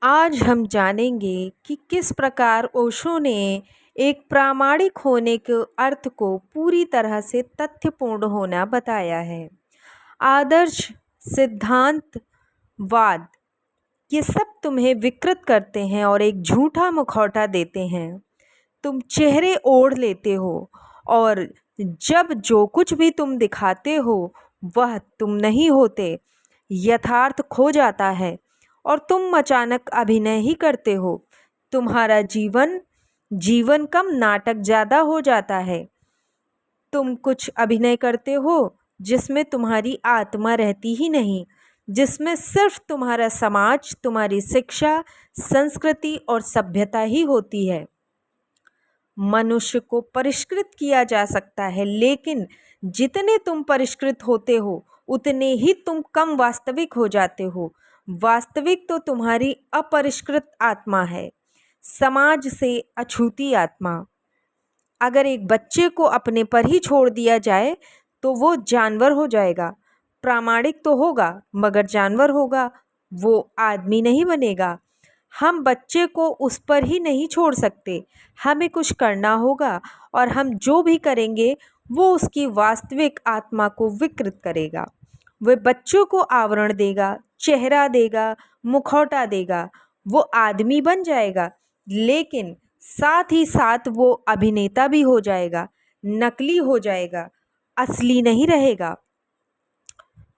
आज हम जानेंगे कि किस प्रकार ओशो ने एक प्रामाणिक होने के अर्थ को पूरी तरह से तथ्यपूर्ण होना बताया है। आदर्श, सिद्धांतवाद, ये सब तुम्हें विकृत करते हैं और एक झूठा मुखौटा देते हैं। तुम चेहरे ओढ़ लेते हो और जब जो कुछ भी तुम दिखाते हो वह तुम नहीं होते, यथार्थ खो जाता है और तुम अचानक अभिनय ही करते हो। तुम्हारा जीवन जीवन कम नाटक ज़्यादा हो जाता है। तुम कुछ अभिनय करते हो जिसमें तुम्हारी आत्मा रहती ही नहीं, जिसमें सिर्फ तुम्हारा समाज, तुम्हारी शिक्षा, संस्कृति और सभ्यता ही होती है। मनुष्य को परिष्कृत किया जा सकता है, लेकिन जितने तुम परिष्कृत होते हो उतने ही तुम कम वास्तविक हो जाते हो। वास्तविक तो तुम्हारी अपरिष्कृत आत्मा है, समाज से अछूती आत्मा। अगर एक बच्चे को अपने पर ही छोड़ दिया जाए तो वो जानवर हो जाएगा। प्रामाणिक तो होगा मगर जानवर होगा, वो आदमी नहीं बनेगा। हम बच्चे को उस पर ही नहीं छोड़ सकते, हमें कुछ करना होगा और हम जो भी करेंगे वो उसकी वास्तविक आत्मा को विकृत करेगा। वह बच्चों को आवरण देगा, चेहरा देगा, मुखौटा देगा। वो आदमी बन जाएगा, लेकिन साथ ही साथ वो अभिनेता भी हो जाएगा, नकली हो जाएगा, असली नहीं रहेगा।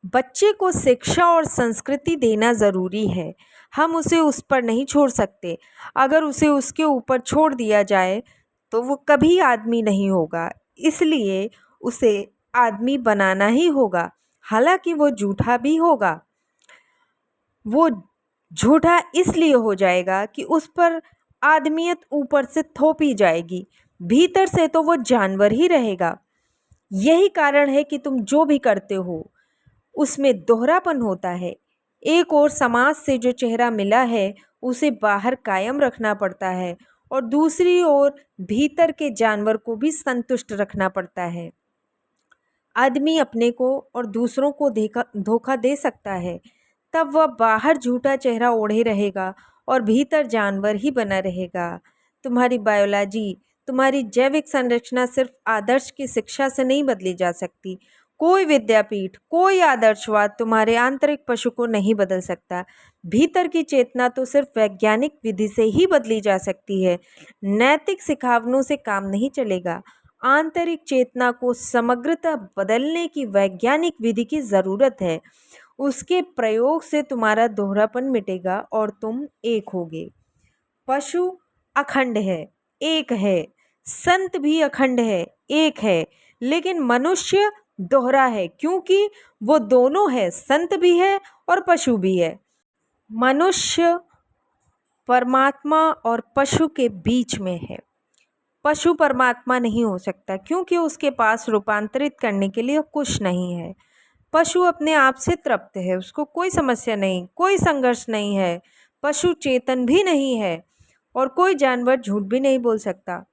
बच्चे को शिक्षा और संस्कृति देना ज़रूरी है, हम उसे उस पर नहीं छोड़ सकते। अगर उसे उसके ऊपर छोड़ दिया जाए तो वो कभी आदमी नहीं होगा, इसलिए उसे आदमी बनाना ही होगा। हालांकि वो झूठा भी होगा। वो झूठा इसलिए हो जाएगा कि उस पर आदमियत ऊपर से थोपी जाएगी, भीतर से तो वो जानवर ही रहेगा। यही कारण है कि तुम जो भी करते हो उसमें दोहरापन होता है। एक और समाज से जो चेहरा मिला है उसे बाहर कायम रखना पड़ता है और दूसरी ओर भीतर के जानवर को भी संतुष्ट रखना पड़ता है। आदमी अपने को और दूसरों को धोखा दे सकता है, तब वह बाहर झूठा चेहरा ओढ़े रहेगा और भीतर जानवर ही बना रहेगा। तुम्हारी बायोलॉजी, तुम्हारी जैविक संरचना सिर्फ आदर्श की शिक्षा से नहीं बदली जा सकती। कोई विद्यापीठ, कोई आदर्शवाद तुम्हारे आंतरिक पशु को नहीं बदल सकता। भीतर की चेतना तो सिर्फ वैज्ञानिक विधि से ही बदली जा सकती है। नैतिक सिखावनों से काम नहीं चलेगा। आंतरिक चेतना को समग्रतः बदलने की वैज्ञानिक विधि की ज़रूरत है। उसके प्रयोग से तुम्हारा दोहरापन मिटेगा और तुम एक होगे। पशु अखंड है, एक है। संत भी अखंड है, एक है। लेकिन मनुष्य दोहरा है, क्योंकि वो दोनों है, संत भी है और पशु भी है। मनुष्य परमात्मा और पशु के बीच में है। पशु परमात्मा नहीं हो सकता, क्योंकि उसके पास रूपांतरित करने के लिए कुछ नहीं है। पशु अपने आप से तृप्त है, उसको कोई समस्या नहीं, कोई संघर्ष नहीं है। पशु चेतन भी नहीं है और कोई जानवर झूठ भी नहीं बोल सकता।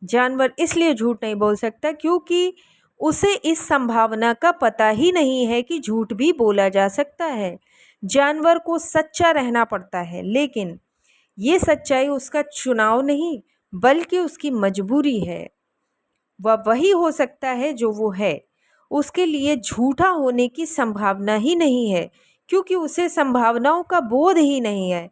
जानवर इसलिए झूठ नहीं बोल सकता क्योंकि उसे इस संभावना का पता ही नहीं है कि झूठ भी बोला जा सकता है। जानवर को सच्चा रहना पड़ता है, लेकिन ये सच्चाई उसका चुनाव नहीं बल्कि उसकी मजबूरी है। वह वही हो सकता है जो वो है। उसके लिए झूठा होने की संभावना ही नहीं है, क्योंकि उसे संभावनाओं का बोध ही नहीं है।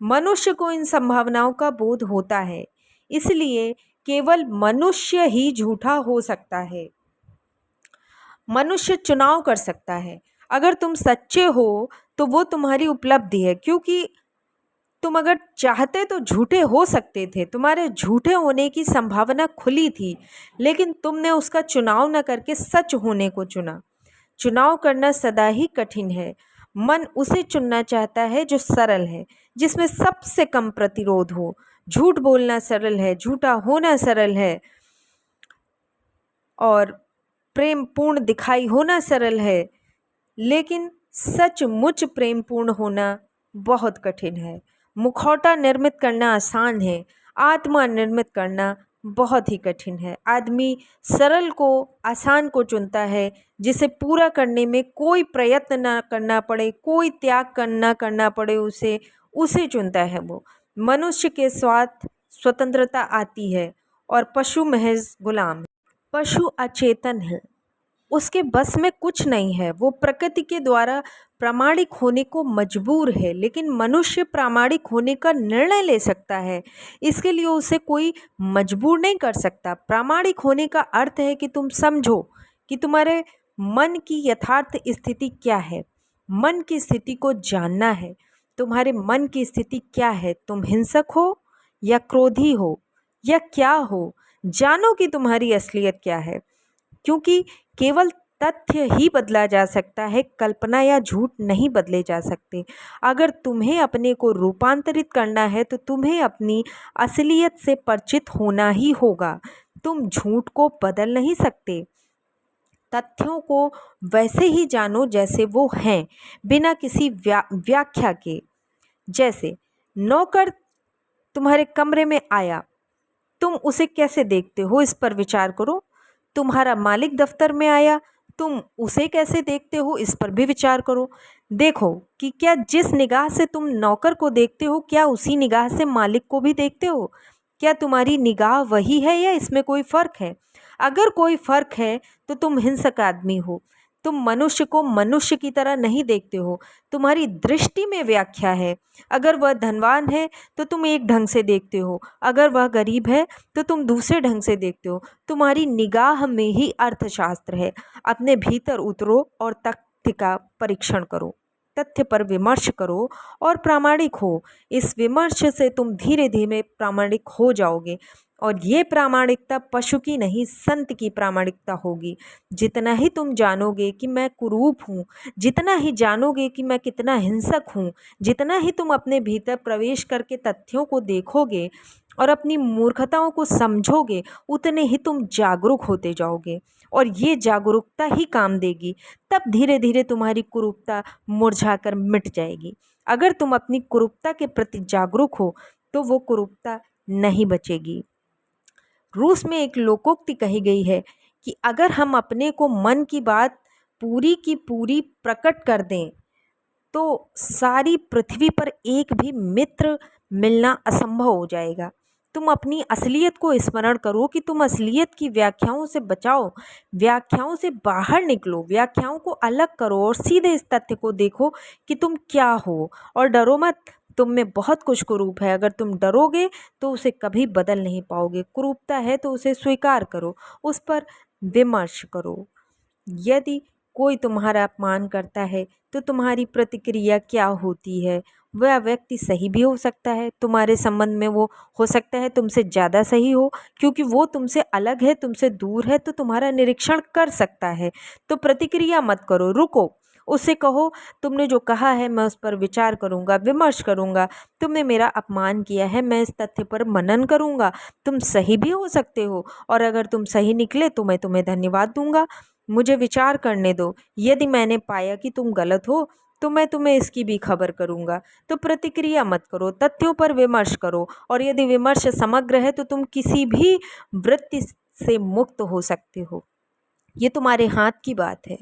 मनुष्य को इन संभावनाओं का बोध होता है, इसलिए केवल मनुष्य ही झूठा हो सकता है। मनुष्य चुनाव कर सकता है। अगर तुम सच्चे हो तो वो तुम्हारी उपलब्धि है, क्योंकि तुम अगर चाहते तो झूठे हो सकते थे, तुम्हारे झूठे होने की संभावना खुली थी, लेकिन तुमने उसका चुनाव न करके सच होने को चुना। चुनाव करना सदा ही कठिन है। मन उसे चुनना चाहता है जो सरल है, जिसमें सबसे कम प्रतिरोध हो। झूठ बोलना सरल है, झूठा होना सरल है और प्रेम पूर्ण दिखाई होना सरल है, लेकिन सचमुच प्रेम पूर्ण होना बहुत कठिन है। मुखौटा निर्मित करना आसान है, आत्मा निर्मित करना बहुत ही कठिन है। आदमी सरल को, आसान को चुनता है, जिसे पूरा करने में कोई प्रयत्न ना करना पड़े, कोई त्याग करना पड़े उसे, उसे चुनता है वो। मनुष्य के स्वार्थ स्वतंत्रता आती है और पशु महज गुलाम है। पशु अचेतन है, उसके बस में कुछ नहीं है, वो प्रकृति के द्वारा प्रामाणिक होने को मजबूर है, लेकिन मनुष्य प्रामाणिक होने का निर्णय ले सकता है। इसके लिए उसे कोई मजबूर नहीं कर सकता। प्रामाणिक होने का अर्थ है कि तुम समझो कि तुम्हारे मन की यथार्थ स्थिति क्या है। मन की स्थिति को जानना है। तुम्हारे मन की स्थिति क्या है, तुम हिंसक हो या क्रोधी हो या क्या हो। जानो कि तुम्हारी असलियत क्या है, क्योंकि केवल तथ्य ही बदला जा सकता है, कल्पना या झूठ नहीं बदले जा सकते। अगर तुम्हें अपने को रूपांतरित करना है तो तुम्हें अपनी असलियत से परिचित होना ही होगा। तुम झूठ को बदल नहीं सकते। तथ्यों को वैसे ही जानो जैसे वो हैं, बिना किसी व्याख्या के। जैसे नौकर तुम्हारे कमरे में आया, तुम उसे कैसे देखते हो, इस पर विचार करो। तुम्हारा मालिक दफ्तर में आया, तुम उसे कैसे देखते हो, इस पर भी विचार करो। देखो कि क्या जिस निगाह से तुम नौकर को देखते हो, क्या उसी निगाह से मालिक को भी देखते हो। क्या तुम्हारी निगाह वही है या इसमें कोई फ़र्क है। अगर कोई फ़र्क है तो तुम हिंसक आदमी हो। तुम मनुष्य को मनुष्य की तरह नहीं देखते हो, तुम्हारी दृष्टि में व्याख्या है। अगर वह धनवान है तो तुम एक ढंग से देखते हो, अगर वह गरीब है तो तुम दूसरे ढंग से देखते हो। तुम्हारी निगाह में ही अर्थशास्त्र है। अपने भीतर उतरो और तथ्य का परीक्षण करो, तथ्य पर विमर्श करो और प्रामाणिक हो। इस विमर्श से तुम धीरे धीरे प्रामाणिक हो जाओगे, और ये प्रामाणिकता पशु की नहीं, संत की प्रामाणिकता होगी। जितना ही तुम जानोगे कि मैं कुरूप हूँ, जितना ही जानोगे कि मैं कितना हिंसक हूँ, जितना ही तुम अपने भीतर प्रवेश करके तथ्यों को देखोगे और अपनी मूर्खताओं को समझोगे, उतने ही तुम जागरूक होते जाओगे, और ये जागरूकता ही काम देगी। तब धीरे धीरे तुम्हारी कुरूपता मुरझाकर मिट जाएगी। अगर तुम अपनी कुरूपता के प्रति जागरूक हो तो वो कुरूपता नहीं बचेगी। रूस में एक लोकोक्ति कही गई है कि अगर हम अपने को मन की बात पूरी की पूरी प्रकट कर दें तो सारी पृथ्वी पर एक भी मित्र मिलना असंभव हो जाएगा। तुम अपनी असलियत को स्मरण करो कि तुम असलियत की व्याख्याओं से बचाओ, व्याख्याओं से बाहर निकलो, व्याख्याओं को अलग करो और सीधे इस तथ्य को देखो कि तुम क्या हो, और डरो मत। तुम में बहुत कुछ कुरूप है। अगर तुम डरोगे तो उसे कभी बदल नहीं पाओगे। कुरूपता है तो उसे स्वीकार करो, उस पर विमर्श करो। यदि कोई तुम्हारा अपमान करता है तो तुम्हारी प्रतिक्रिया क्या होती है। वह व्यक्ति सही भी हो सकता है, तुम्हारे संबंध में वो हो सकता है तुमसे ज़्यादा सही हो, क्योंकि वो तुमसे अलग है, तुमसे दूर है, तो तुम्हारा निरीक्षण कर सकता है। तो प्रतिक्रिया मत करो, रुको, उससे कहो तुमने जो कहा है मैं उस पर विचार करूँगा, विमर्श करूँगा। तुमने मेरा अपमान किया है, मैं इस तथ्य पर मनन करूँगा। तुम सही भी हो सकते हो, और अगर तुम सही निकले तो मैं तुम्हें धन्यवाद दूंगा। मुझे विचार करने दो। यदि मैंने पाया कि तुम गलत हो तो मैं तुम्हें इसकी भी खबर करूँगा। तो प्रतिक्रिया मत करो, तथ्यों पर विमर्श करो, और यदि विमर्श समग्र है तो तुम किसी भी वृत्ति से मुक्त हो सकते हो। ये तुम्हारे हाथ की बात है,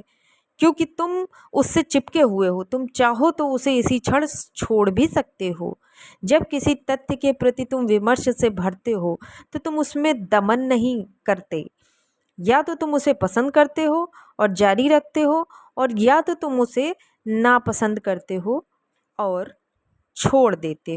क्योंकि तुम उससे चिपके हुए हो। तुम चाहो तो उसे इसी क्षण छोड़ भी सकते हो। जब किसी तथ्य के प्रति तुम विमर्श से भरते हो तो तुम उसमें दमन नहीं करते। या तो तुम उसे पसंद करते हो और जारी रखते हो, और या तो तुम उसे नापसंद करते हो और छोड़ देते हो।